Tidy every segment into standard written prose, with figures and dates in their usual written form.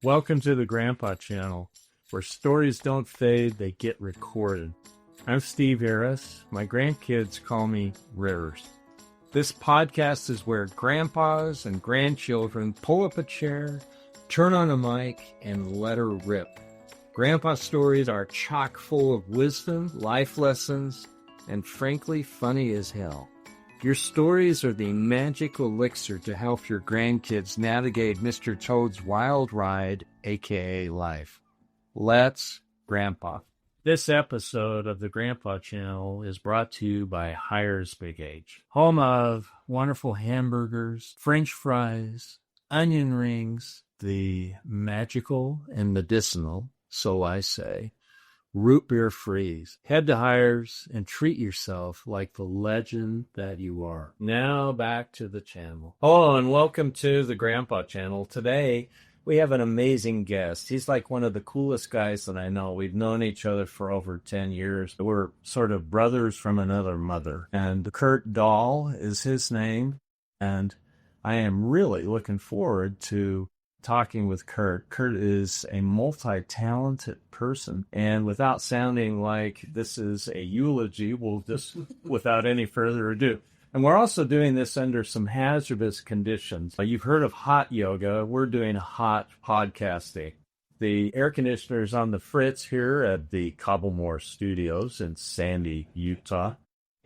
Welcome to the Grandpa Channel, where stories don't fade, they get recorded. I'm Steve Harris. My grandkids call me Rivers. This podcast is where grandpas and grandchildren pull up a chair, turn on a mic, and let her rip. Grandpa stories are chock full of wisdom, life lessons, and frankly, funny as hell. Your stories are the magic elixir to help your grandkids navigate Mr. Toad's wild ride, aka life. Let's Grandpa. This episode of the Grandpa Channel is brought to you by Harris Big H, home of wonderful hamburgers, French fries, onion rings, the magical and medicinal, so I say, root beer freeze. Head to Hires and treat yourself like the legend that you are. Now back to the channel. Hello and welcome to the Grandpa Channel. Today we have an amazing guest. He's like one of the coolest guys that I know. We've known each other for over 10 years. We're sort of brothers from another mother. And Curt Dahl is his name. And I am really looking forward to talking with Curt. Curt is a multi-talented person, and without sounding like this is a eulogy, we'll just, without any further ado. And we're also doing this under some hazardous conditions. You've heard of hot yoga. We're doing hot podcasting. The air conditioner's on the fritz here at the Cobblemore Studios in Sandy, Utah.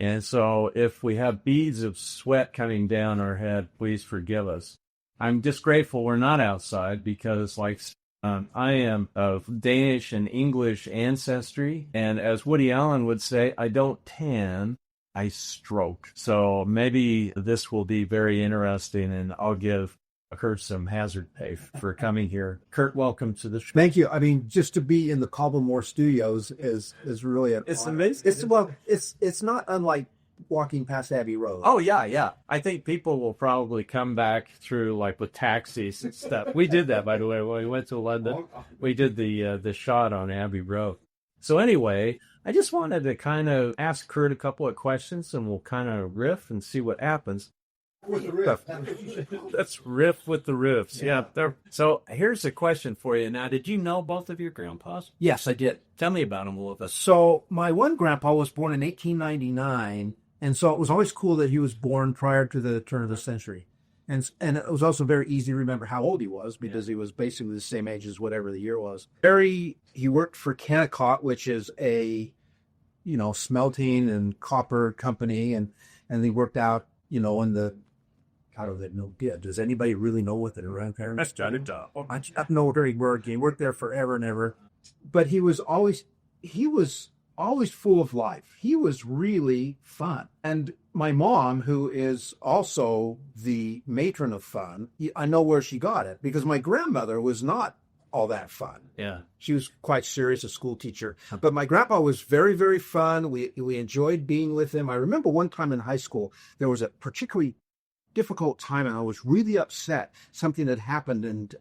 And so if we have beads of sweat coming down our head, please forgive us. I'm just grateful we're not outside because, I am of Danish and English ancestry, and as Woody Allen would say, I don't tan, I stroke. So maybe this will be very interesting, and I'll give Curt some hazard pay for coming here. Curt, welcome to the show. Thank you. I mean, just to be in the Cobblemore Studios is really It's amazing. It's not unlike walking past Abbey Road. Oh, yeah. I think people will probably come back through, with taxis and stuff. We did that, by the way, when we went to London. We did the shot on Abbey Road. So anyway, I just wanted to kind of ask Curt a couple of questions, and we'll kind of riff and see what happens. With the riff. Let's riff with the riffs. Yeah. So here's a question for you. Now, did you know both of your grandpas? Yes, I did. Tell me about them a little bit. So my one grandpa was born in 1899, and so it was always cool that he was born prior to the turn of the century. And it was also very easy to remember how old he was because he was basically the same age as whatever the year was. He worked for Kennecott, which is a, smelting and copper company, and he worked out, in the, how do they know? Yeah, does anybody really know what the grandparents? That's Johnny Dahl. I don't know where he worked. He worked there forever and ever, but he was always full of life. He was really fun. And my mom, who is also the matron of fun, I know where she got it because my grandmother was not all that fun. Yeah. She was quite serious, a school teacher. But my grandpa was very, very fun. We enjoyed being with him. I remember one time in high school, there was a particularly difficult time and I was really upset. Something had happened and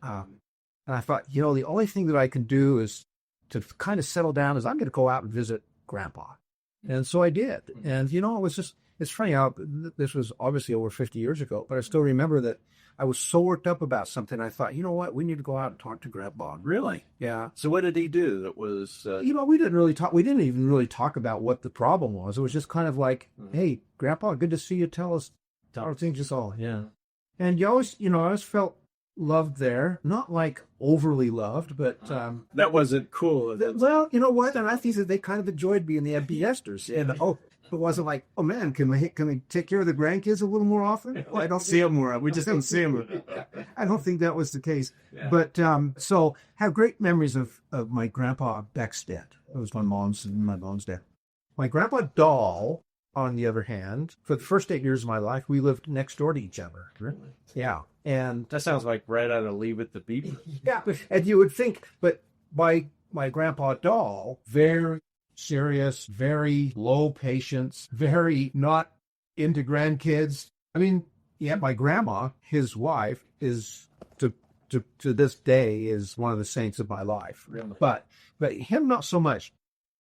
I thought, the only thing that I can do is to kind of settle down is I'm going to go out and visit Grandpa. And so I did. And, it's funny how this was obviously over 50 years ago, but I still remember that I was so worked up about something. I thought, you know what, we need to go out and talk to Grandpa. Really? Yeah. So what did he do that was... we didn't even really talk about what the problem was. It was just kind of like, hey, Grandpa, good to see you. Tell us how things just all. Yeah. And I always felt loved there, not like overly loved, but that wasn't cool. Well, you know what? And I think that they kind of enjoyed being the empty nesters. And it wasn't like, oh man, can we take care of the grandkids a little more often? Well, I don't see them more. We just don't see them. I don't think that was the case. Yeah. But so have great memories of my grandpa Beckstead. That was my mom's dad. My grandpa Dahl, on the other hand, for the first 8 years of my life, we lived next door to each other. Really? Yeah. And that sounds like right out of Leave It to Beaver. Yeah, and you would think, but my grandpa Dahl, very serious, very low patience, very not into grandkids. I mean, yeah, my grandma, his wife, is to this day is one of the saints of my life. Really? But him not so much.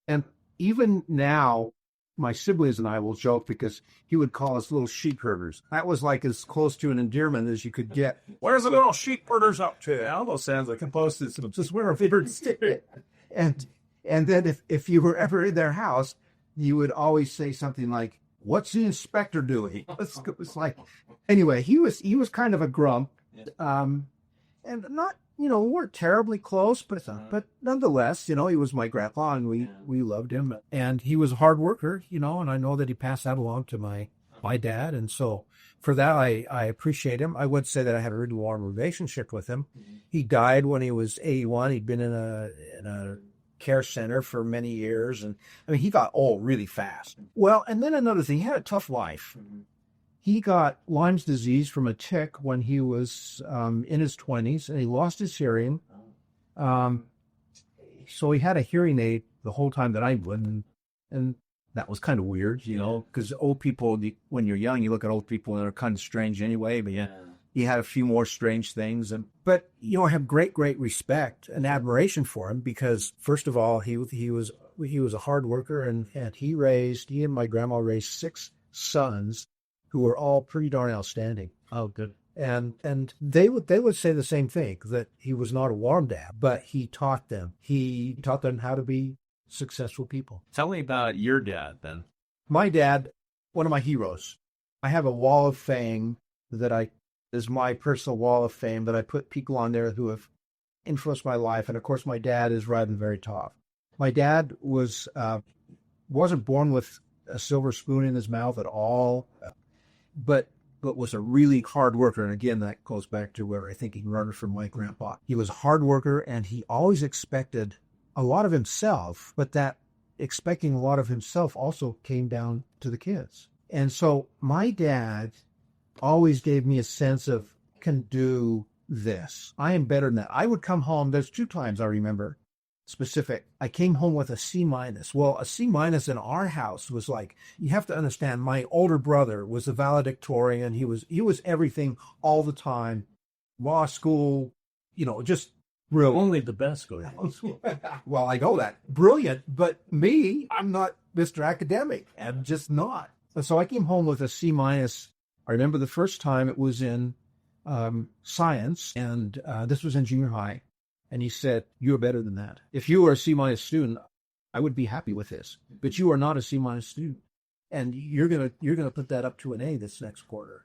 And even now, my siblings and I will joke because he would call us little sheep herders. That was like as close to an endearment as you could get. Where's the little sheep herders up to? It almost sounds like a post system. Just where a bird stick. And then if you were ever in their house, you would always say something like, "What's the inspector doing?" It was like, anyway, he was kind of a grump, and not, we weren't terribly close, but nonetheless, he was my grandpa, and we loved him, and he was a hard worker, and I know that he passed that along to my dad, and so for that I appreciate him. I would say that I had a really warm relationship with him. He died when he was 81. He'd been in a care center for many years, and he got old really fast. Well, and then another thing, he had a tough life. He got Lyme's disease from a tick when he was in his 20s, and he lost his hearing. So he had a hearing aid the whole time that I would, and that was kind of weird, because old people, when you're young, you look at old people and they're kind of strange anyway, but he had a few more strange things. But I have great respect and admiration for him because, first of all, he was a hard worker, and he and my grandma raised 6 sons who were all pretty darn outstanding. Oh, good. And they would say the same thing, that he was not a warm dad, but he taught them. He taught them how to be successful people. Tell me about your dad then. My dad, one of my heroes. I have a wall of fame that is my personal wall of fame that I put people on there who have influenced my life. And of course, my dad is right in the very top. My dad wasn't born with a silver spoon in his mouth at all, but was a really hard worker. And again, that goes back to where I think he learned from my grandpa. He was a hard worker, and he always expected a lot of himself, but that expecting a lot of himself also came down to the kids. And so my dad always gave me a sense of, can do this. I am better than that. I would come home. There's 2 times I remember specific. I came home with a C-. Well, a C- in our house was like, you have to understand, my older brother was a valedictorian. He was everything all the time. Law school, just real. Only the best go. Well, I know that. Brilliant. But me, I'm not Mr. Academic. I'm just not. So I came home with a C-. I remember the first time it was in science, and this was in junior high. And he said, "You're better than that. If you were a C- student, I would be happy with this. But you are not a C- student, and you're gonna put that up to an A this next quarter."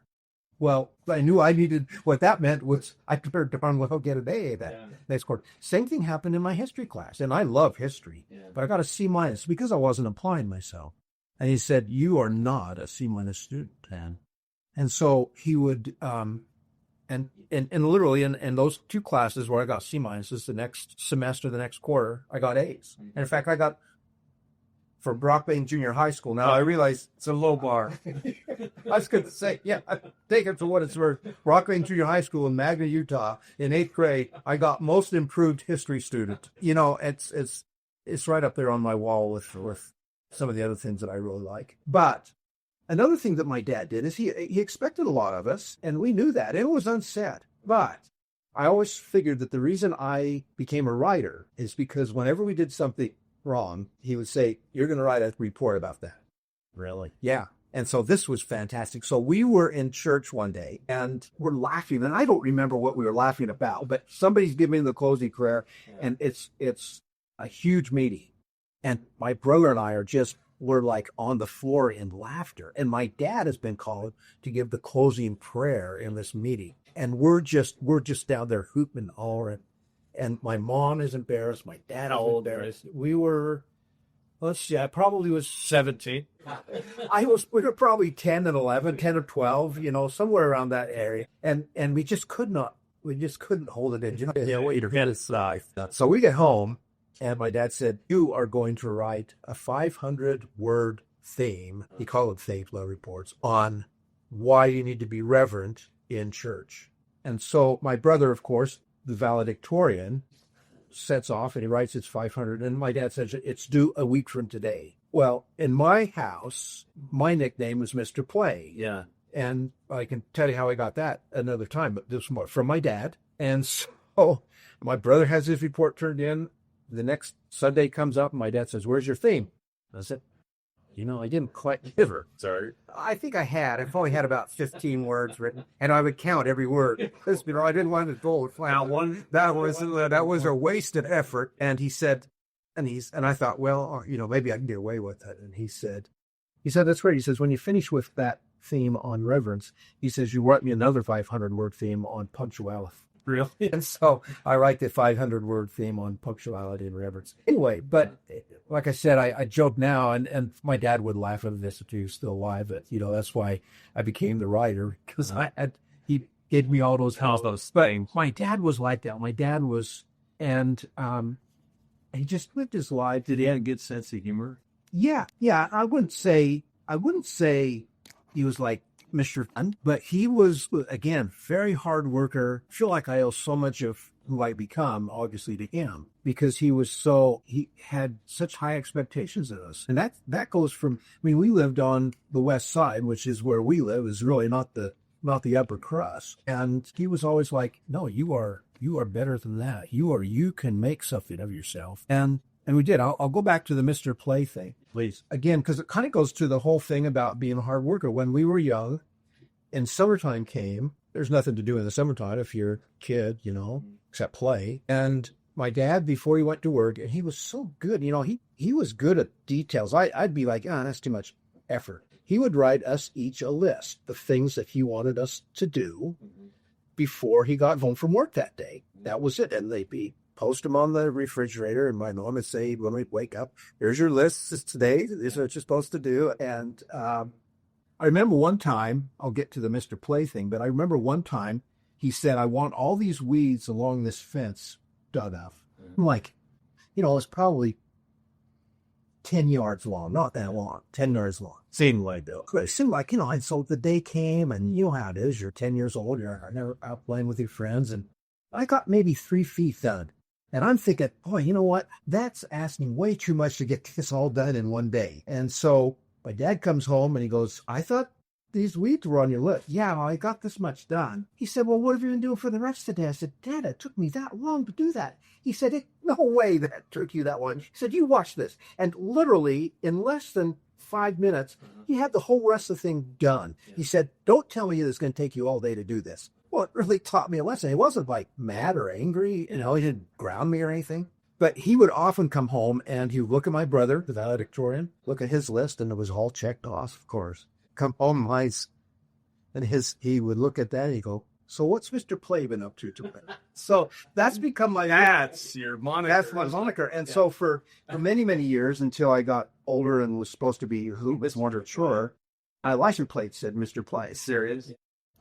Well, I knew I needed. What that meant was I prepared to get an A that next quarter. Same thing happened in my history class, and I love history, but I got a C- because I wasn't applying myself. And he said, "You are not a C- student, Dan." And so he would, and literally in those 2 classes where I got C- the next semester, the next quarter, I got A's. And in fact, I got, for Brockbane Junior High School, now I realize it's a low bar. I was going to say, take it for what it's worth. Brockbane Junior High School in Magna, Utah, in 8th grade, I got most improved history student. It's right up there on my wall with some of the other things that I really like. But another thing that my dad did is he expected a lot of us, and we knew that. It was unsaid. But I always figured that the reason I became a writer is because whenever we did something wrong, he would say, "You're going to write a report about that." Really? Yeah. And so this was fantastic. So we were in church one day, and we're laughing, and I don't remember what we were laughing about, but somebody's giving the closing prayer, and it's a huge meeting. And my brother and I we're like on the floor in laughter. And my dad has been called to give the closing prayer in this meeting. And we're just down there hooping all. And my mom is embarrassed. My dad is embarrassed. We were, let's see, I probably was 17. We were probably 10 and 11, 10 or 12, somewhere around that area. And we just couldn't hold it in. Wait, your head is size. So we get home. And my dad said, "You are going to write a 500-word theme," he called it Faith Love Reports, on why you need to be reverent in church. And so my brother, of course, the valedictorian, sets off and he writes his 500. And my dad says, "It's due a week from today." Well, in my house, my nickname was Mr. Play. Yeah. And I can tell you how I got that another time, but this was more from my dad. And so my brother has his report turned in. The next Sunday comes up, and my dad says, "Where's your theme?" I said, I didn't quite give her. Sorry. I think I had. I've only had about 15 words written, and I would count every word. Because, I didn't want to go flat. That was a wasted effort. And he said, and I thought, well, maybe I can get away with it. And he said, that's great. He says, when you finish with that theme on reverence, he says, you write me another 500-word theme on punctuality. Really? And so I write the 500-word theme on punctuality and reverence. Anyway, but like I said, I joke now, and my dad would laugh at this if he was still alive. But, that's why I became the writer, because he gave me all those those things. My dad was like that. My dad was, and he just lived his life. Did he have a good sense of humor? Yeah. I wouldn't say he was like Mr. Fun, but he was, again, very hard worker. I feel like I owe so much of who I become, obviously, to him, because he had such high expectations of us. And that goes from, we lived on the West Side, which is where we live, is really not the upper crust. And he was always like, no, you are better than that. You can make something of yourself. And we did. I'll go back to the Mr. Play thing. Please. Again, because it kind of goes to the whole thing about being a hard worker. When we were young and summertime came, there's nothing to do in the summertime if you're a kid, except play. And my dad, before he went to work, and he was so good, he was good at details. I'd be like, that's too much effort. He would write us each a list of things that he wanted us to do before he got home from work that day. That was it. And they'd post them on the refrigerator, and my mom would say, when we wake up, here's your list today. This is what you're supposed to do. And I remember one time, I'll get to the Mr. Play thing, but I remember one time he said, I want all these weeds along this fence dug up. I'm like, it's probably 10 yards long, not that long, 10 yards long. Seemed like though. It seemed like, and so the day came, and you know how it is. You're 10 years old, you're out playing with your friends, and I got maybe 3 feet done. And I'm thinking, boy, you know what? That's asking way too much to get this all done in one day. And so my dad comes home and he goes, I thought these weeds were on your list. Yeah, well, I got this much done. He said, well, what have you been doing for the rest of the day? I said, Dad, it took me that long to do that. He said, no way that took you that long. He said, you watch this. And literally in less than 5 minutes, he had the whole rest of the thing done. He said, don't tell me it's going to take you all day to do this. Well, it really taught me a lesson. He wasn't like mad or angry. He didn't ground me or anything. But he would often come home and he would look at my brother, the valedictorian, look at his list, and it was all checked off, of course. Come home, he would look at that and he'd go, so what's Mr. Play been up to today? So that's become That's your moniker. That's my moniker. And so for many, many years, until I got older and was supposed to be a little bit more mature, my license plate said Mr. Play. Serious?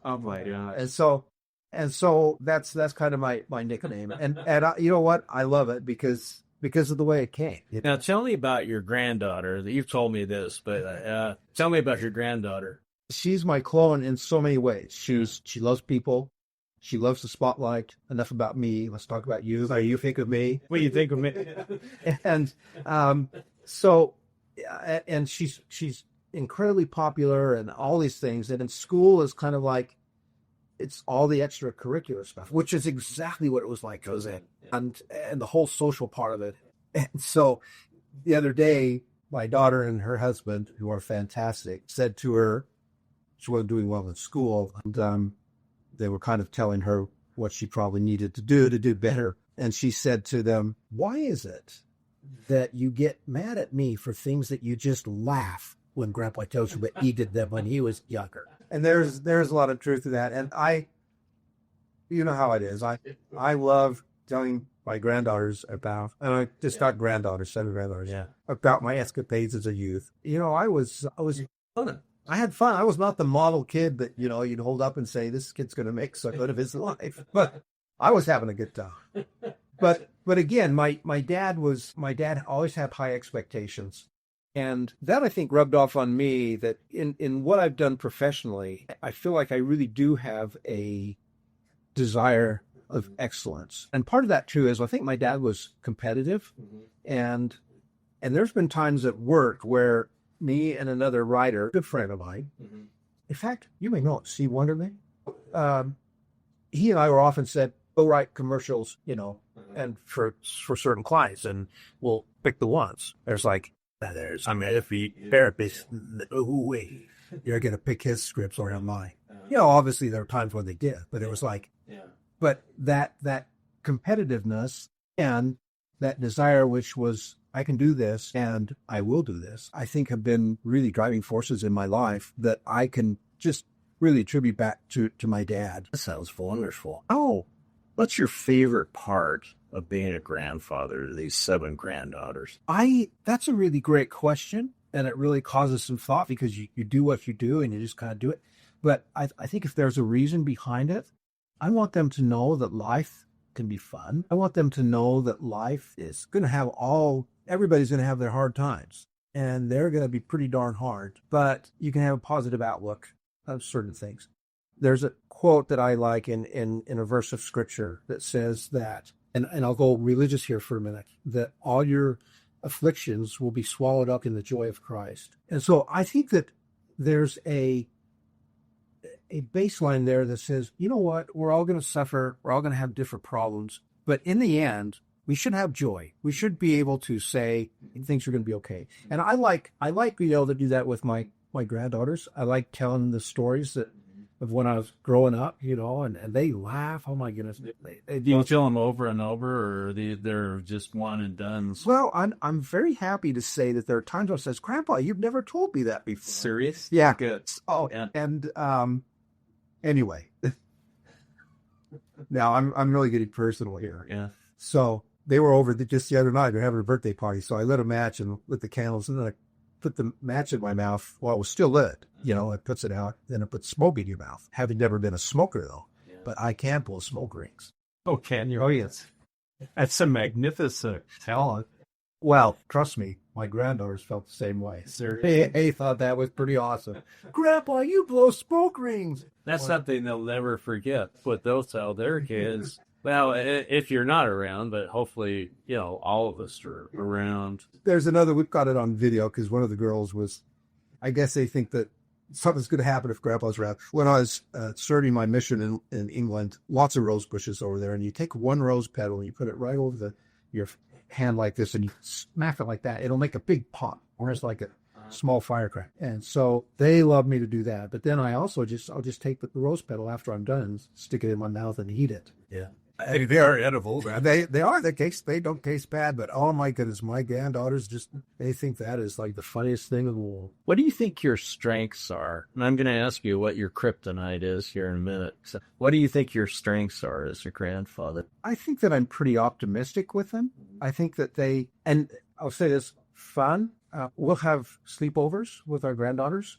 Oh my God. And so that's kind of my nickname. And you know what? I love it because of the way it came. Now tell me about your granddaughter. You've told me this, but tell me about your granddaughter. She's my clone in so many ways. She loves people. She loves the spotlight. Enough about me. Let's talk about you. How you think of me. What do you think of me? And and she's incredibly popular and all these things. And in school is kind of like, it's all the extracurricular stuff, which is exactly what it was like goes in, and the whole social part of it. And so the other day, my daughter and her husband, who are fantastic, said to her, she wasn't doing well in school, and they were kind of telling her what she probably needed to do better. And she said to them, why is it that you get mad at me for things that you just laugh when Grandpa tells you, but he did them when he was younger? And there's a lot of truth to that. And you know how it is. I love telling my granddaughters about, and I just got granddaughters, 7 granddaughters, about my escapades as a youth. I was fun. I had fun. I was not the model kid that, you'd hold up and say, this kid's going to make so good of his life. But I was having a good time. But again, my dad always had high expectations. And that, I think, rubbed off on me that in what I've done professionally, I feel like I really do have a desire of excellence. And part of that, too, is I think my dad was competitive. And there's been times at work where me and another writer, a good friend of mine, in fact, you may know it, Steve Wonderman, he and I were often said, go write commercials, and for certain clients, and we'll pick the ones. There's like I mean, if he therapist, way you're going to pick his scripts or mine. Obviously there were times when they did, but it was like, but that competitiveness and that desire, which was, I can do this and I will do this, I think have been really driving forces in my life that I can just really attribute back to my dad. That sounds wonderful. Oh, what's your favorite part of being a grandfather to these 7 granddaughters? That's a really great question. And it really causes some thought because you do what you do and you just kind of do it. But I think if there's a reason behind it, I want them to know that life can be fun. I want them to know that life is going to have everybody's going to have their hard times and they're going to be pretty darn hard, but you can have a positive outlook of certain things. There's a quote that I like in a verse of scripture that says that, and I'll go religious here for a minute, that all your afflictions will be swallowed up in the joy of Christ. And so I think that there's a baseline there that says, you know what, we're all going to suffer, we're all going to have different problems, but in the end, we should have joy. We should be able to say things are going to be okay. And I like being able to do that with my granddaughters. I like telling the stories of when I was growing up, and they laugh. Oh my goodness! Do you tell them over and over, or they're just one and done? Well, I'm very happy to say that there are times when I says, "Grandpa, you've never told me that before." Serious? Yeah. Good. Oh, yeah. And anyway, now I'm really getting personal here. Yeah. So they were over just the other night. They're having a birthday party, so I lit a match and lit the candles, and then I put the match in my mouth while it was still lit. It puts it out, then it puts smoke in your mouth. Having never been a smoker, though, but I can pull smoke rings. Oh, can you? Oh, yes. That's a magnificent talent. Well, trust me, my granddaughters felt the same way. They thought that was pretty awesome. Grandpa, you blow smoke rings. That's something they'll never forget. What they'll tell their kids. Well, if you're not around, but hopefully, all of us are around. There's another, we've got it on video because one of the girls was, I guess they think that something's going to happen if Grandpa's around. When I was serving my mission in England, lots of rose bushes over there, and you take one rose petal and you put it right over your hand like this and you smack it like that. It'll make a big pop, or it's like a small firecracker. And so they love me to do that. But then I'll just take the rose petal after I'm done and stick it in my mouth and eat it. Yeah. They are edible. They are. They don't taste bad, but oh my goodness, my granddaughters they think that is like the funniest thing in the world. What do you think your strengths are? And I'm going to ask you what your kryptonite is here in a minute. So what do you think your strengths are as a grandfather? I think that I'm pretty optimistic with them. I think that and I'll say this, fun. We'll have sleepovers with our granddaughters,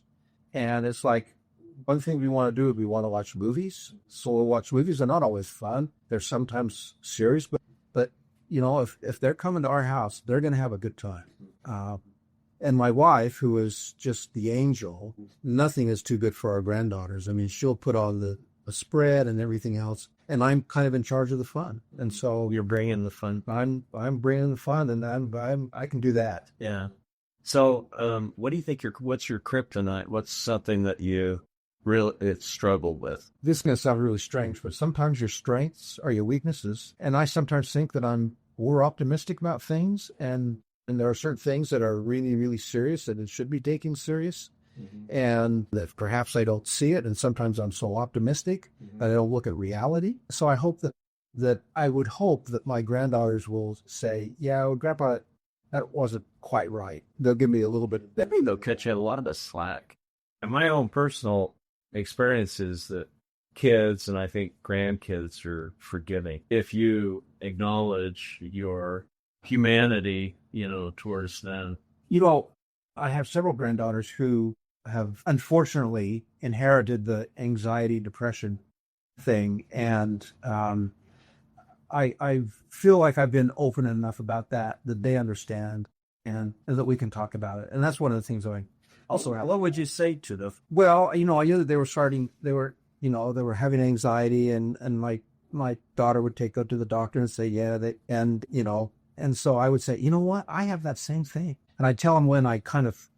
and it's like, one thing we want to do is we want to watch movies. So we'll watch movies. They're not always fun. They're sometimes serious, but if they're coming to our house, they're going to have a good time. And my wife, who is just the angel, nothing is too good for our granddaughters. I mean, she'll put on the spread and everything else, and I'm kind of in charge of the fun. And so you're bringing the fun. I'm bringing the fun, and I can do that. Yeah. So, what do you think what's your kryptonite? What's something that you really struggled with? This is going to sound really strange, but sometimes your strengths are your weaknesses. And I sometimes think that I'm more optimistic about things. And there are certain things that are really, really serious and it should be taken serious. Mm-hmm. And that perhaps I don't see it. And sometimes I'm so optimistic that I don't look at reality. So I hope that I would hope that my granddaughters will say, yeah, well, Grandpa, that wasn't quite right. They'll give me a little bit. I mean, they'll cut you a lot of the slack. And my own personal experience is that kids, and I think grandkids, are forgiving if you acknowledge your humanity, towards them. I have several granddaughters who have unfortunately inherited the anxiety, depression thing. And I feel like I've been open enough about that they understand and that we can talk about it. And that's one of the things also, what would you say to them? Well, I knew that they were having anxiety, and my daughter would go to the doctor and say, yeah, and so I would say, you know what, I have that same thing. And I tell them when I kind of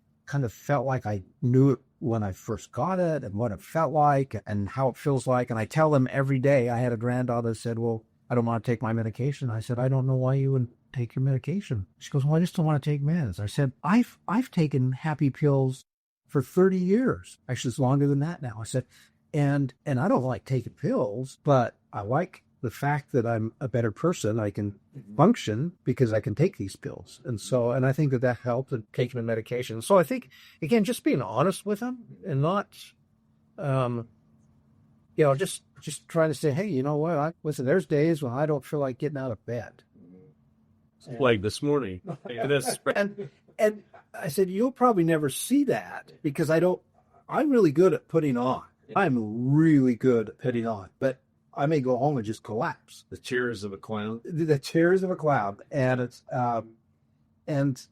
felt like I knew it when I first got it and what it felt like and how it feels like. And I tell them every day. I had a granddaughter that said, well, I don't want to take my medication. I said, I don't know why you would take your medication. She goes, well, I just don't want to take meds. I said, I've taken happy pills for 30 years. Actually, it's longer than that now. I said, and I don't like taking pills, but I like the fact that I'm a better person. I can function because I can take these pills. And I think that helped in taking the medication. So I think, again, just being honest with them and not, just trying to say, hey, you know what? Listen, there's days when I don't feel like getting out of bed. Like this morning. And I said, you'll probably never see that because I'm really good at putting on. I'm really good at putting on, but I may go home and just collapse. The tears of a clown. The tears of a clown. And it's, and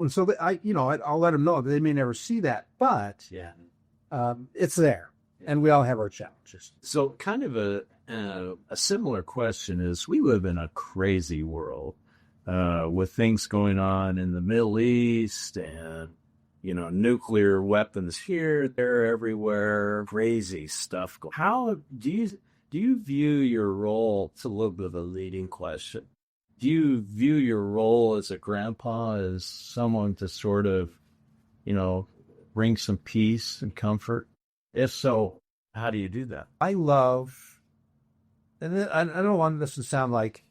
so I'll let them know that they may never see that, but it's there. And we all have our challenges. So kind of a similar question is, we live in a crazy world with things going on in the Middle East and, nuclear weapons here, there, everywhere, crazy stuff. How do you view your role? It's a little bit of a leading question. Do you view your role as a grandpa as someone to sort of, bring some peace and comfort? If so, how do you do that? I love, and I don't want this to sound like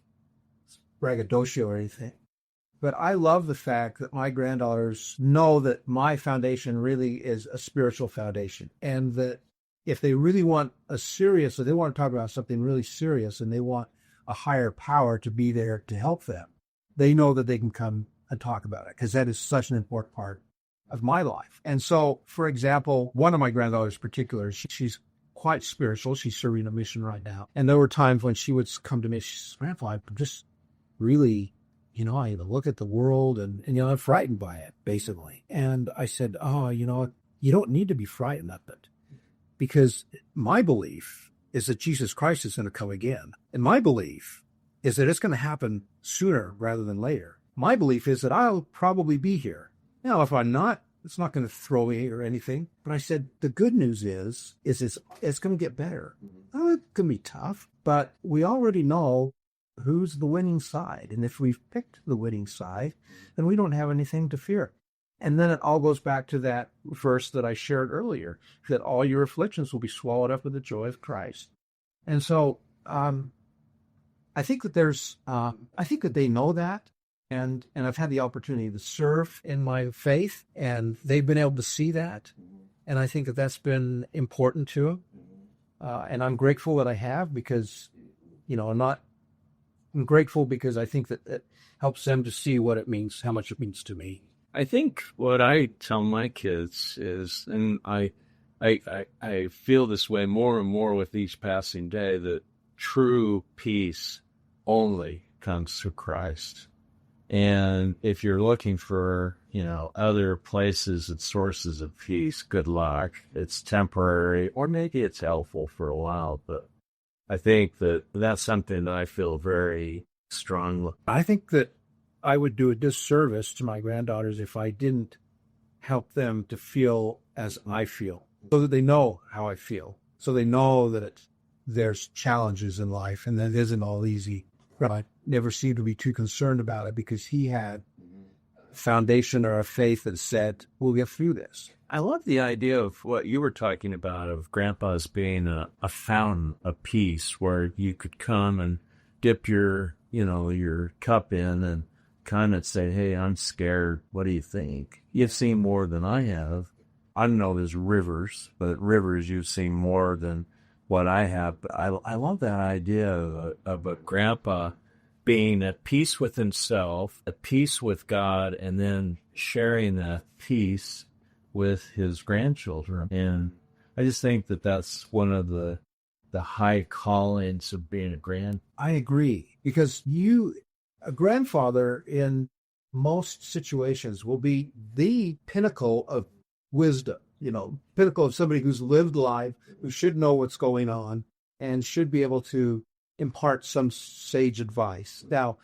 braggadocio or anything, but I love the fact that my granddaughters know that my foundation really is a spiritual foundation, and that if they really want or they want to talk about something really serious and they want a higher power to be there to help them, they know that they can come and talk about it, because that is such an important part of my life. And so, for example, one of my granddaughters in particular, she's quite spiritual. She's serving a mission right now. And there were times when she would come to me, she says, Grandpa, I'm just really, I look at the world and I'm frightened by it, basically. And I said, you don't need to be frightened of it, because my belief is that Jesus Christ is going to come again. And my belief is that it's going to happen sooner rather than later. My belief is that I'll probably be here. Now, if I'm not, it's not going to throw me or anything. But I said, the good news is it's going to get better. Oh, it's going to be tough, but we already know who's the winning side. And if we've picked the winning side, then we don't have anything to fear. And then it all goes back to that verse that I shared earlier, that all your afflictions will be swallowed up with the joy of Christ. And so I think that they know that. And I've had the opportunity to serve in my faith, and they've been able to see that. And I think that that's been important to them. And I'm grateful that I have, because, I'm grateful because I think that it helps them to see what it means, how much it means to me. I think what I tell my kids is, and I feel this way more and more with each passing day, that true peace only comes through Christ. And if you're looking for, other places and sources of peace, good luck. It's temporary, or maybe it's helpful for a while, but I think that that's something that I feel very strongly. I think that I would do a disservice to my granddaughters if I didn't help them to feel as I feel, so that they know how I feel, so they know that there's challenges in life and that it isn't all easy. I never seemed to be too concerned about it, because he had a foundation or a faith that said, we'll get through this. I love the idea of what you were talking about, of grandpa's being a fountain of peace, where you could come and dip your cup in and kind of say, hey, I'm scared. What do you think? You've seen more than I have. I know there's rivers, but rivers you've seen more than what I have. But I love that idea of a grandpa being at peace with himself, at peace with God, and then sharing that peace with his grandchildren. And I just think that that's one of the high callings of being a grandpa. I agree, because a grandfather in most situations will be the pinnacle of wisdom, pinnacle of somebody who's lived life, who should know what's going on and should be able to impart some sage advice. Now,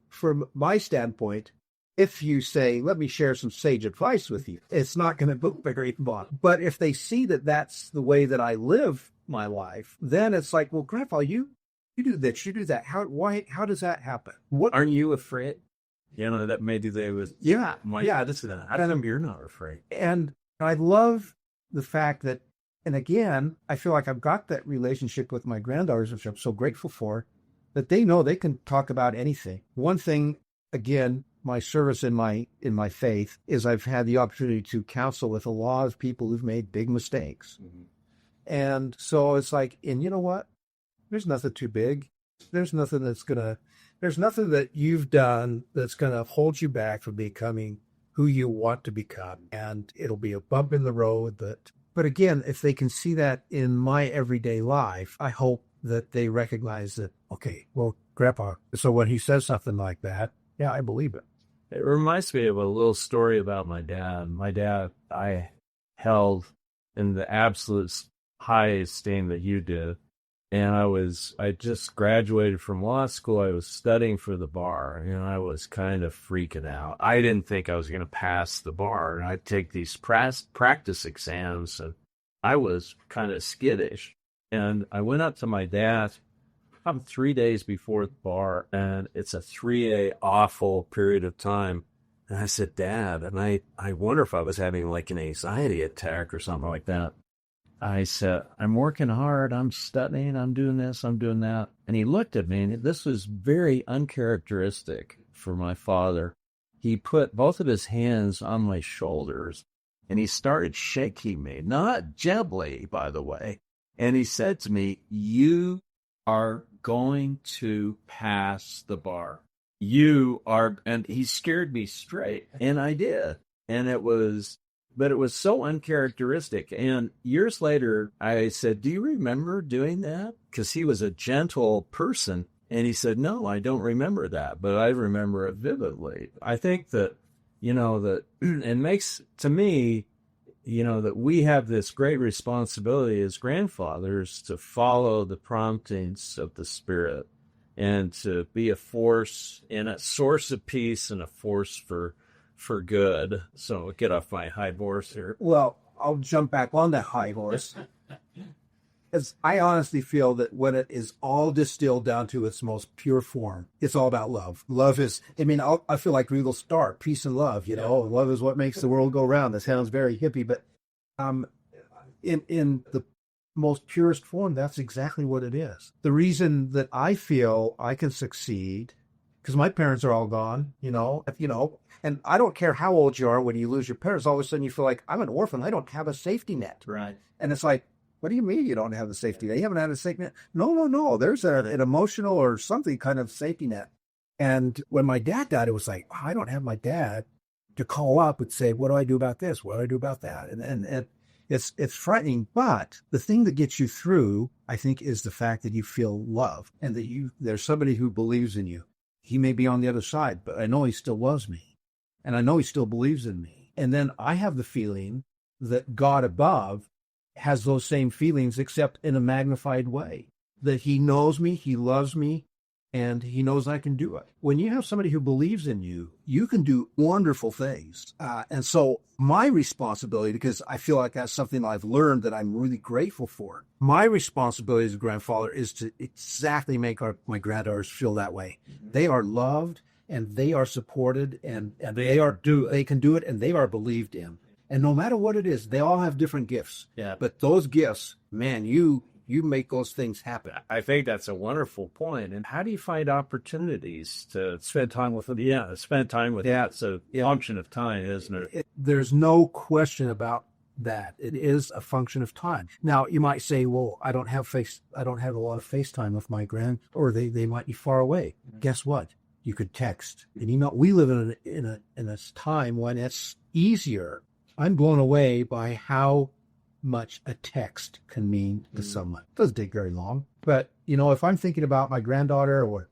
from my standpoint, if you say, let me share some sage advice with you, it's not going to look very fun. But if they see that that's the way that I live my life, then it's like, well, Grandpa, you you do this, you do that. How does that happen? What? Aren't you afraid? That maybe they was. Yeah. Yeah, this is that. How come you're not afraid? And I love the fact that, and again, I feel like I've got that relationship with my granddaughters, which I'm so grateful for, that they know they can talk about anything. One thing, again, my service in my faith is I've had the opportunity to counsel with a lot of people who've made big mistakes. Mm-hmm. And so it's like, and you know what? There's nothing too big. There's nothing that you've done that's going to hold you back from becoming who you want to become. And it'll be a bump in the road. But again, if they can see that in my everyday life, I hope that they recognize that, okay, well, Grandpa, so when he says something like that, yeah, I believe it. It reminds me of a little story about my dad. My dad, I held in the absolute high esteem that you did. And I just graduated from law school. I was studying for the bar, and I was kind of freaking out. I didn't think I was going to pass the bar. And I'd take these practice exams, and I was kind of skittish. And I went up to my dad 3 days before the bar, and it's a 3A awful period of time. And I said, Dad, and I wonder if I was having like an anxiety attack or something like that. I said, I'm working hard, I'm studying, I'm doing this, I'm doing that. And he looked at me, and this was very uncharacteristic for my father. He put both of his hands on my shoulders, and he started shaking me, not gently, by the way. And he said to me, you are going to pass the bar. You are, and he scared me straight, and I did. And but it was so uncharacteristic. And years later, I said, do you remember doing that? Because he was a gentle person. And he said, no, I don't remember that, but I remember it vividly. I think that, that it makes, to me, that we have this great responsibility as grandfathers to follow the promptings of the Spirit and to be a force and a source of peace and a force for good. So get off my high horse here. Well, I'll jump back on that high horse. As I honestly feel that when it is all distilled down to its most pure form, it's all about love. Love is, I feel like Regal Star, peace and love, love is what makes the world go round. That sounds very hippie, but in the most purest form, that's exactly what it is. The reason that I feel I can succeed, because my parents are all gone, and I don't care how old you are when you lose your parents, all of a sudden you feel like, I'm an orphan, I don't have a safety net. Right. And it's like, what do you mean you don't have a safety net? You haven't had a safety net? No. There's an emotional or something kind of safety net. And when my dad died, it was like, I don't have my dad to call up and say, what do I do about this? What do I do about that? And it's frightening. But the thing that gets you through, I think, is the fact that you feel love and that there's somebody who believes in you. He may be on the other side, but I know he still loves me. And I know he still believes in me. And then I have the feeling that God above has those same feelings, except in a magnified way. That he knows me, he loves me, and he knows I can do it. When you have somebody who believes in you, you can do wonderful things. And so my responsibility, because I feel like that's something I've learned that I'm really grateful for, my responsibility as a grandfather is to exactly make my granddaughters feel that way. They are loved, and they are supported, and they can do it, and they are believed in. And no matter what it is, they all have different gifts. Yeah. But those gifts, man, you make those things happen. I think that's a wonderful point. And how do you find opportunities to spend time with them? Yeah, spend time with them. Yeah, it's a function of time, isn't it? There's no question about that. It is a function of time. Now, you might say, well, I don't have a lot of FaceTime with my or they might be far away. Mm-hmm. Guess what? You could text and email. We live in a time when it's easier. I'm blown away by how much a text can mean to someone. It doesn't take very long. But, if I'm thinking about my granddaughter or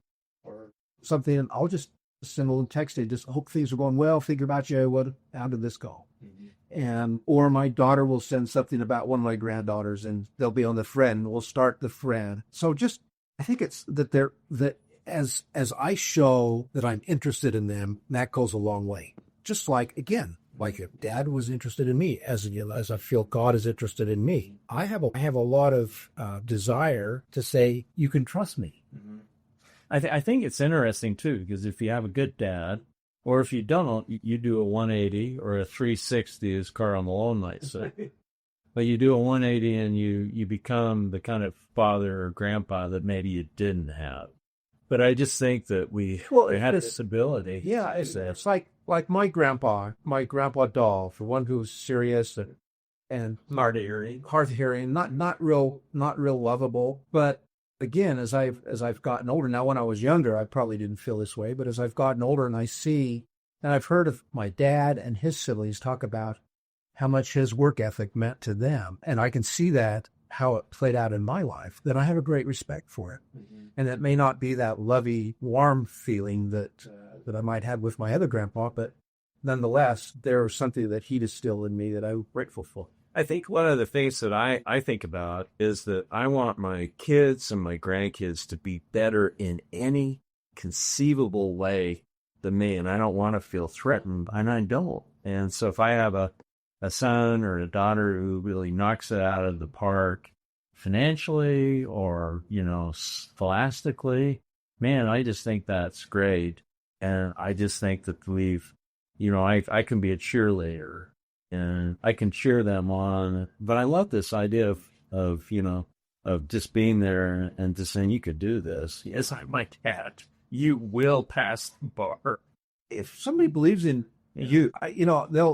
something, I'll just send a little text. Just hope things are going well. Think about you. How did this go? Mm-hmm. Or my daughter will send something about one of my granddaughters, and they'll be on the thread, and we'll start the thread. So I think it's that as I show that I'm interested in them, that goes a long way. Just like if Dad was interested in me, as I feel God is interested in me, I have a lot of desire to say, you can trust me. I think it's interesting too, because if you have a good dad, or if you don't, you do a 180 or a 360, as Carl Malone might say. But you do a 180 and you become the kind of father or grandpa that maybe you didn't have. But I just think that we had this ability. Yeah, it's like my grandpa Dahl, for one who was serious and Hard of hearing, not real lovable. But again, as I've gotten older, now when I was younger, I probably didn't feel this way, but as I've gotten older and I see, and I've heard of my dad and his siblings talk about how much his work ethic meant to them, and I can see that, how it played out in my life, then I have a great respect for it. Mm-hmm. And it may not be that lovey, warm feeling that I might have with my other grandpa, but nonetheless, there's something that he distilled in me that I'm grateful for. I think one of the things that I think about is that I want my kids and my grandkids to be better in any conceivable way than me, and I don't want to feel threatened, and I don't. And so if I have a son or a daughter who really knocks it out of the park financially or, scholastically, man, I just think that's great. And I just think that I can be a cheerleader and I can cheer them on. But I love this idea of just being there and just saying, you could do this. Yes, I'm my dad. You will pass the bar. If somebody believes in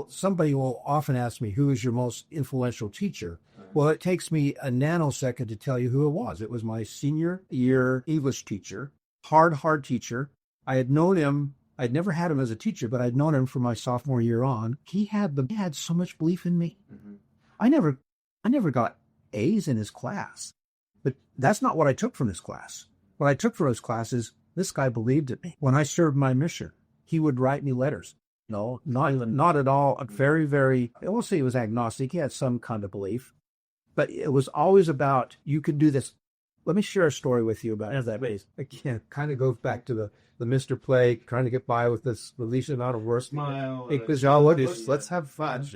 somebody will often ask me, who is your most influential teacher? Well, it takes me a nanosecond to tell you who it was. It was my senior year English teacher, hard teacher. I had known him. I'd never had him as a teacher, but I'd known him from my sophomore year on. He had so much belief in me. Mm-hmm. I never got A's in his class, but that's not what I took from his class. What I took from his class is this guy believed in me. When I served my mission, he would write me letters. No, not at all. Very, very, I won't say he was agnostic. He had some kind of belief, but it was always about, you could do this. Let me share a story with you about that. Again, kind of goes back to the Mr. Play, trying to get by with this release amount of work. Smile. Let's have fun.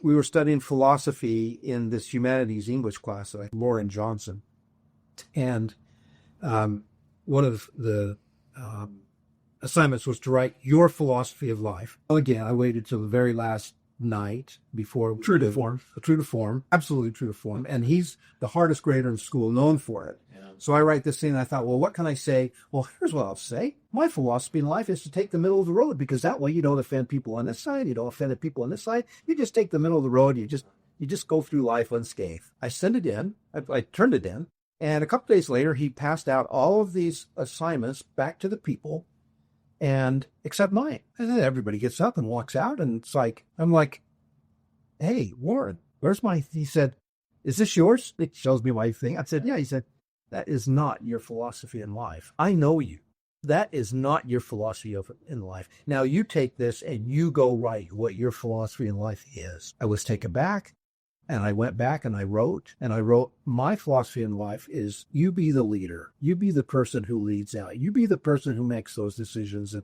We were studying philosophy in this humanities English class, Lauren Johnson. And one of the assignments was to write your philosophy of life. Well, again, I waited till the very last night before. True to form. Absolutely true to form. And he's the hardest grader in school, known for it. Yeah. So I write this thing and I thought, well, what can I say? Well, here's what I'll say. My philosophy in life is to take the middle of the road, because that way you don't offend people on this side. You don't offend the people on this side. You just take the middle of the road. You just go through life unscathed. I sent it in. I turned it in. And a couple days later, he passed out all of these assignments back to the people, and except mine. And then everybody gets up and walks out, and I'm like, hey, Warren, where's my, he said, is this yours? It shows me my thing. I said, yeah. He said, that is not your philosophy in life. I know you. That is not your philosophy in life. Now you take this and you go write what your philosophy in life is. I was taken back, and I went back and I wrote, my philosophy in life is, you be the leader. You be the person who leads out. You be the person who makes those decisions and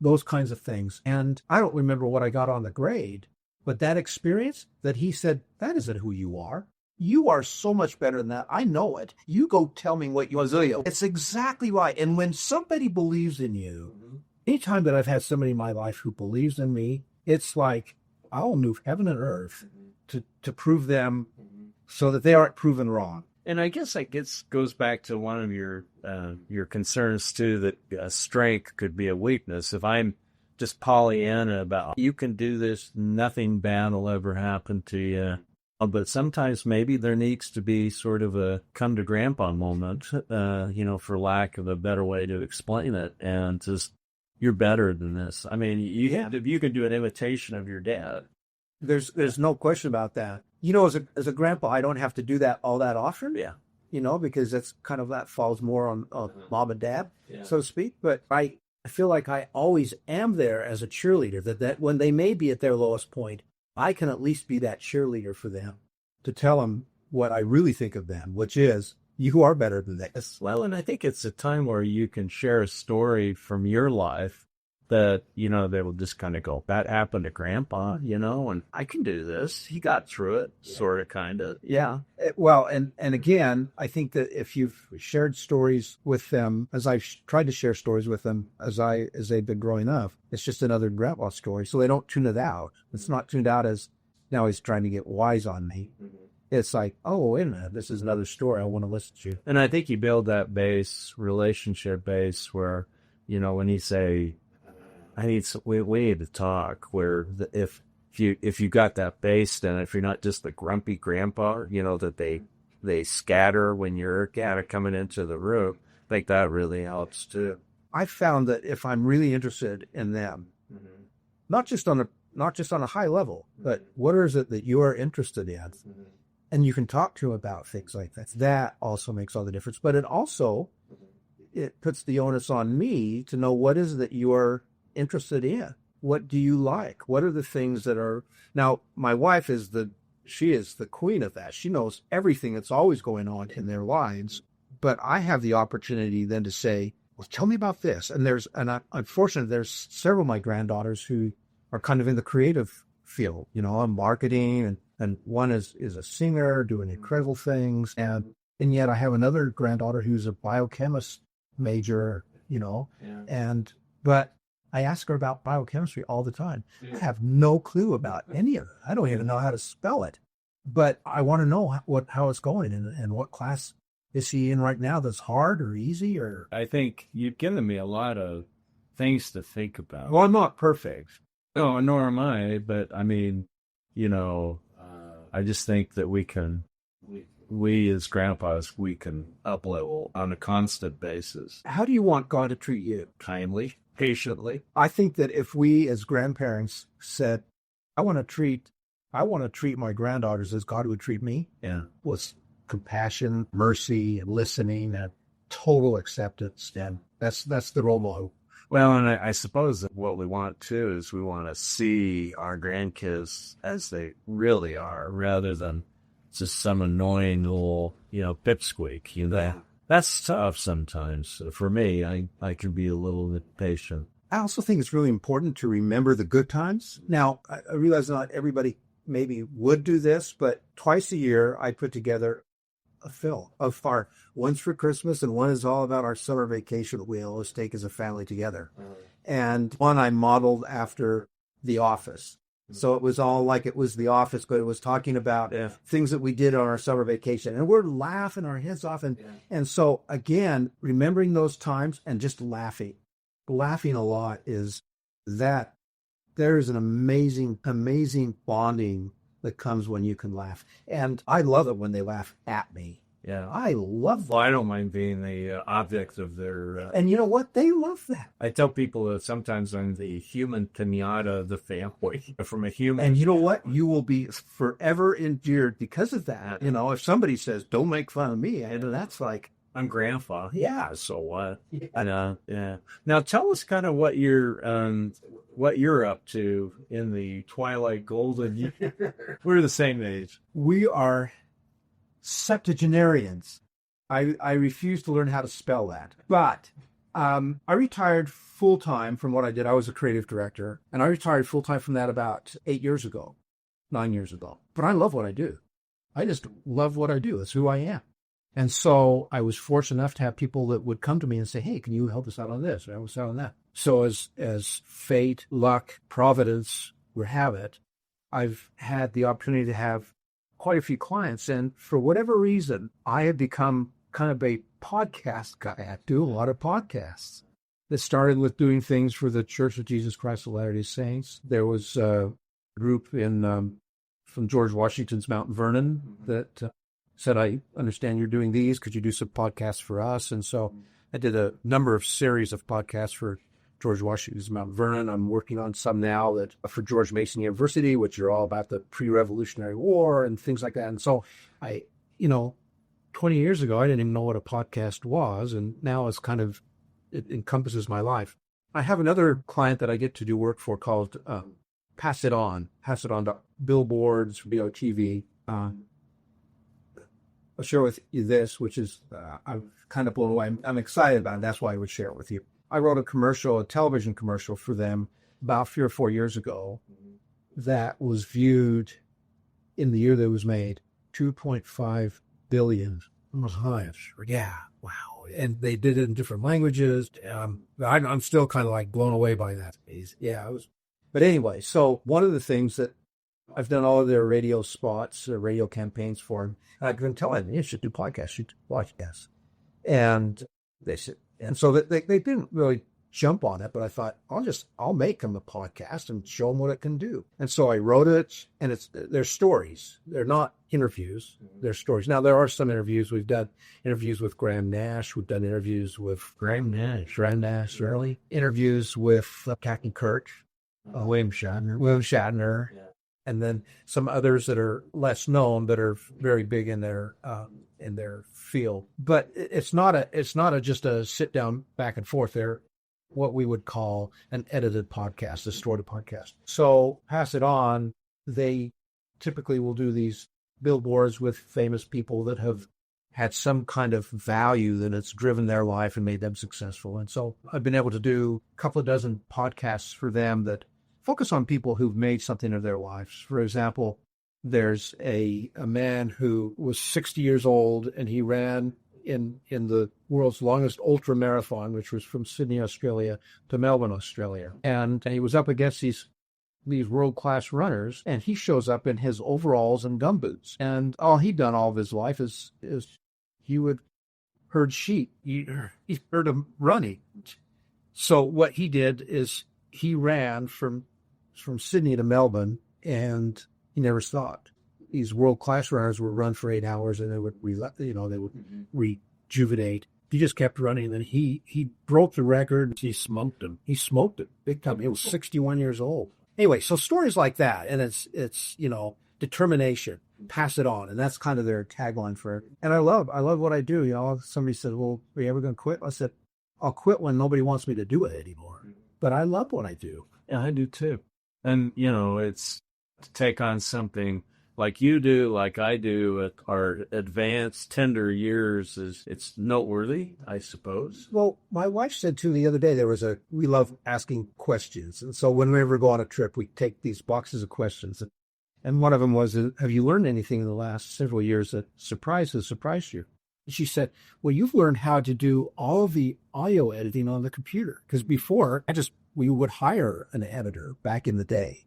those kinds of things. And I don't remember what I got on the grade, but that experience that he said, that isn't who you are. You are so much better than that. I know it. You go tell me what you want to do. It's exactly right. And when somebody believes in you, anytime that I've had somebody in my life who believes in me, it's like I'll move heaven and earth to prove them so that they aren't proven wrong. And I guess goes back to one of your concerns too, that strength could be a weakness. If I'm just Pollyanna about, you can do this, nothing bad will ever happen to you. But sometimes maybe there needs to be sort of a come to grandpa moment, for lack of a better way to explain it. And just, you're better than this. I mean, you can do an imitation of your dad. There's no question about that. As a grandpa, I don't have to do that all that often. Yeah. Because that's kind of, that falls more on mom and dad, so to speak. But I feel like I always am there as a cheerleader, that when they may be at their lowest point, I can at least be that cheerleader for them, to tell them what I really think of them, which is, you are better than this. Well, and I think it's a time where you can share a story from your life that, they will just kind of go, that happened to Grandpa, and I can do this. He got through it, sort of, kind of. Yeah. Well, and again, I think that if you've shared stories with them, as I've tried to share stories with them as they've been growing up, it's just another grandpa story. So they don't tune it out. It's not tuned out as now he's trying to get wise on me. It's like, oh, wait a minute, this is another story I want to listen to. And I think you build that relationship base where, when you say, we need to talk, where if you got that base, then if you're not just the grumpy grandpa, that they scatter when you're kind of coming into the room, I think that really helps too. I found that if I'm really interested in them, not just on a high level, but what is it that you are interested in? And you can talk to them about things like that. That also makes all the difference. But it puts the onus on me to know what is it that you are interested in. What do you like? What are the things that are... Now, my wife is the queen of that. She knows everything that's always going on in their lives. But I have the opportunity then to say, well, tell me about this. And unfortunately, there's several of my granddaughters who are kind of in the creative field, marketing, and one is a singer doing incredible things. And yet I have another granddaughter who's a biochemist major, but I ask her about biochemistry all the time. I have no clue about any of it. I don't even know how to spell it, but I want to know how it's going and what class is she in right now that's hard or easy or... I think you've given me a lot of things to think about. Well, I'm not perfect. No, nor am I, but I mean, I just think that we as grandpas, we can up-level on a constant basis. How do you want God to treat you? Kindly, patiently. I think that if we as grandparents said, I want to treat my granddaughters as God would treat me, with compassion, mercy, and listening, and total acceptance, and that's the role model. Well, and I suppose that what we want too is we want to see our grandkids as they really are, rather than just some annoying little, pipsqueak. That's tough sometimes. For me, I can be a little bit patient. I also think it's really important to remember the good times. Now, I realize not everybody maybe would do this, but twice a year I put together a film of our one's for Christmas and one is all about our summer vacation we always take as a family together. And one I modeled after The Office. So it was all like it was The Office, but it was talking about things that we did on our summer vacation. And we're laughing our heads off. And so, again, remembering those times and just laughing a lot is that there is an amazing, amazing bonding that comes when you can laugh. And I love it when they laugh at me. Yeah. I love that. Well, I don't mind being the object of their... and you know what? They love that. I tell people that sometimes I'm the human pinata of the family from a human... And you know what? You will be forever endeared because of that. If somebody says, don't make fun of me, and that's like... I'm grandpa. Yeah. So what? Yeah. Now tell us kind of what you're up to in the twilight golden year. We're the same age. We are septuagenarians. I refuse to learn how to spell that. But I retired full-time from what I did. I was a creative director, and I retired full-time from that about 9 years ago. But I love what I do. I just love what I do. It's who I am. And so I was fortunate enough to have people that would come to me and say, hey, can you help us out on this or help us out on that? So as fate, luck, providence would have it, I've had the opportunity to have quite a few clients. And for whatever reason, I have become kind of a podcast guy. I do a lot of podcasts. That started with doing things for the Church of Jesus Christ of Latter-day Saints. There was a group from George Washington's Mount Vernon that said, I understand you're doing these. Could you do some podcasts for us? And so I did a number of series of podcasts for George Washington's Mount Vernon. I'm working on some now that for George Mason University, which are all about the pre-Revolutionary War and things like that. And so 20 years ago, I didn't even know what a podcast was. And now it encompasses my life. I have another client that I get to do work for called Pass It On to billboards, TV. I'll share with you this, which is I'm kind of blown away. I'm excited about it. That's why I would share it with you. I wrote a television commercial for them about 3 or 4 years ago that was viewed in the year that it was made, 2.5 billion. Yeah, wow. And they did it in different languages. I'm still kind of like blown away by that. Yeah, but anyway, so one of the things that I've done all of their radio spots, radio campaigns for them. I've been telling them, you should do podcasts. And they said, and so they didn't really jump on it, but I thought, I'll make them a podcast and show them what it can do. And so I wrote it, and they're stories. They're not interviews. They're stories. Now, there are some interviews. We've done interviews with Graham Nash. We've done interviews with Graham Nash, really. Interviews with Captain Kurt, William Shatner. Yeah. And then some others that are less known that are very big in their field. But it's not just a sit down back and forth. They're what we would call an edited podcast, a distorted podcast. So Pass It On, they typically will do these billboards with famous people that have had some kind of value that it's driven their life and made them successful. And so I've been able to do a couple of dozen podcasts for them that focus on people who've made something of their lives. For example, there's a man who was 60 years old, and he ran in the world's longest ultra marathon, which was from Sydney, Australia to Melbourne, Australia. And he was up against these world-class runners, and he shows up in his overalls and gumboots. And all he'd done all of his life is he would herd sheep. He heard them running. So what he did is he ran from Sydney to Melbourne, and he never stopped. These world-class runners would run for 8 hours, and they would rejuvenate. He just kept running, and he broke the record. He smoked it big time. He was 61 years old. Anyway, so stories like that, and it's determination. Pass it on, and that's kind of their tagline for it. And I love what I do. Somebody said, "Well, are you ever going to quit?" I said, "I'll quit when nobody wants me to do it anymore." But I love what I do. Yeah, I do too. And, it's to take on something like you do, like I do at our advanced, tender years, it's noteworthy, I suppose. Well, my wife said, too, the other day, we love asking questions. And so when we ever go on a trip, we take these boxes of questions. And one of them was, have you learned anything in the last several years that surprised you? And she said, well, you've learned how to do all of the audio editing on the computer. Because before, we would hire an editor back in the day.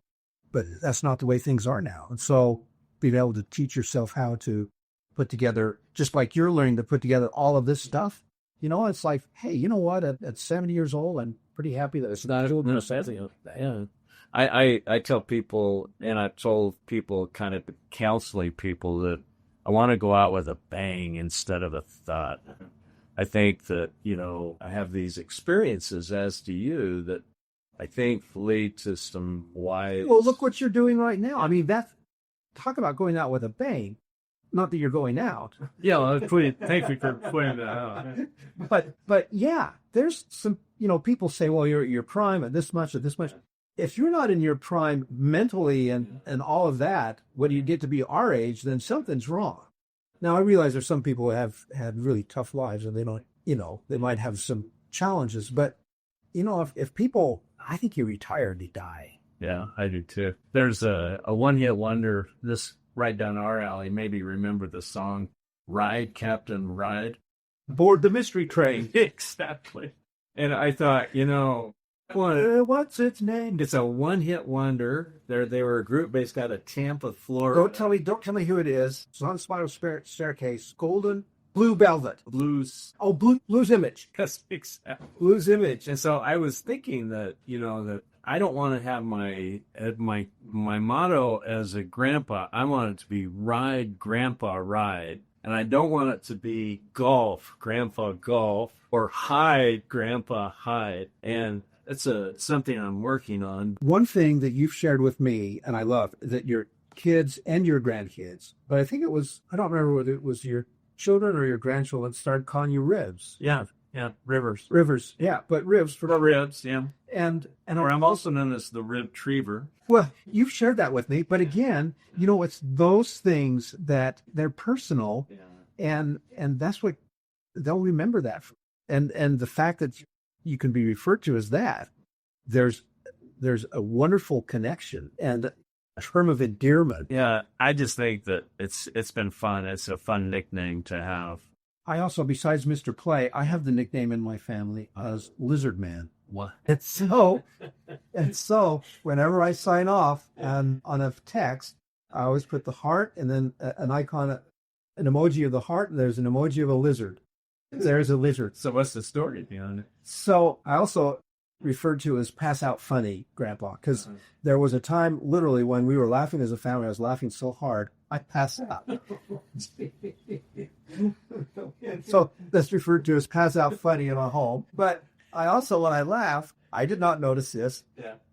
But that's not the way things are now. And so being able to teach yourself how to put together, just like you're learning to put together all of this stuff, it's like, hey, you know what? At 70 years old, I'm pretty happy that it's not. Yeah. I tell people, and I've told people, kind of counseling people, that I want to go out with a bang instead of a thud. I think that, I have these experiences, as do you, that I think lead to some wise... Well, look what you're doing right now. I mean, talk about going out with a bang. Not that you're going out. Yeah, well, thank you for pointing that out. But yeah, there's some, people say, well, you're at your prime at this much, If you're not in your prime mentally and all of that, when you get to be our age, then something's wrong. Now, I realize there's some people who have had really tough lives, and they don't, they might have some challenges. But, if people... I think you retire and you die. Yeah, I do too. There's a one-hit wonder, this right down our alley. Maybe remember the song, Ride, Captain, Ride. Board the mystery train. Exactly. And I thought, what's its name? It's a one-hit wonder. They were a group based out of Tampa, Florida. Don't tell me who it is. It's on the Spiral Staircase. Blue Velvet. Blues. Oh, Blues Image. Yes, exactly. Blues Image. And so I was thinking that, that I don't want to have my motto as a grandpa. I want it to be Ride, Grandpa, Ride. And I don't want it to be Golf, Grandpa, Golf, or Hide, Grandpa, Hide. And it's something I'm working on. One thing that you've shared with me, and I love, that your kids and your grandkids, but I think I don't remember whether it was your children or your grandchildren, started calling you Ribs. Yeah, Rivers. Yeah, but Ribs for the Ribs, yeah. And or I'm also known as the Rib Triever. Well, you've shared that with me, but again, it's those things that they're personal, and that's what they'll remember that. And the fact that you can be referred to as that, there's a wonderful connection and a term of endearment. Yeah, I just think that it's been fun. It's a fun nickname to have. I also, besides Mr. Play, I have the nickname in my family as Lizard Man. What? And so whenever I sign off on a text, I always put the heart and then an icon, an emoji of the heart, and there's an emoji of a lizard. There's a lizard. So what's the story behind it? So I also referred to as pass out funny, Grandpa, because there was a time literally when we were laughing as a family. I was laughing so hard, I passed out. So that's referred to as pass out funny in our home. But I also, when I laugh, I did not notice this,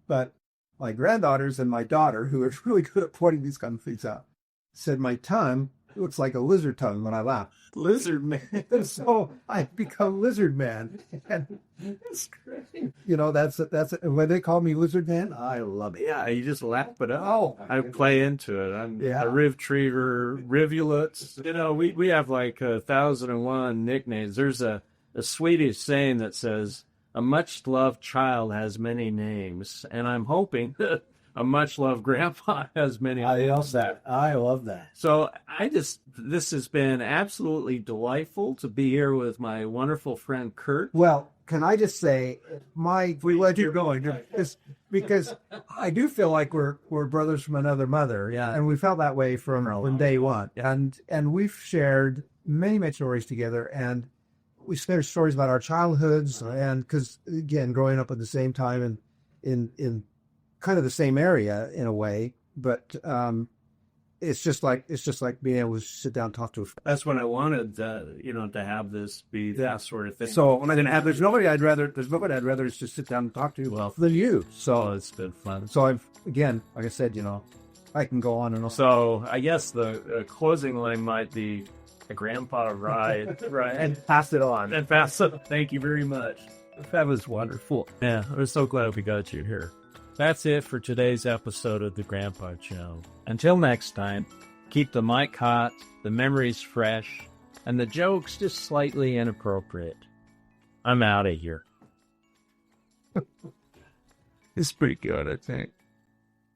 but my granddaughters and my daughter, who are really good at pointing these kind of things out, said my tongue looks like a lizard tongue when I laugh. Lizard Man. And so I've become Lizard Man. And That's great. you know, that's when they call me Lizard Man, I love it. Yeah, you just laugh it up. Oh, I play into it. I'm Yeah. a retriever, rivulets. You know, we have like 1,001 nicknames. There's a Swedish saying that says, a much-loved child has many names, and I'm hoping that a much-loved grandpa has many. I love that. I love that. So this has been absolutely delightful to be here with my wonderful friend Curt. Well, can I just say, we let you going, because I do feel like we're brothers from another mother, and we felt that way from day one, and we've shared many stories together, and we shared stories about our childhoods, and because again, growing up at the same time and in kind of the same area in a way, but it's just like being able to sit down and talk to a friend. That's what I wanted, to have this be that sort of thing. So when I didn't have, there's nobody I'd rather just sit down and talk to than you. So it's been fun. So I've, again, like I said, I can go on and on. So I guess the closing line might be a grandpa ride, right? And pass it on. And pass it. Thank you very much. That was wonderful. Yeah, we're so glad we got you here. That's it for today's episode of the Grandpa Channel. Until next time, keep the mic hot, the memories fresh, and the jokes just slightly inappropriate. I'm out of here. It's pretty good, I think.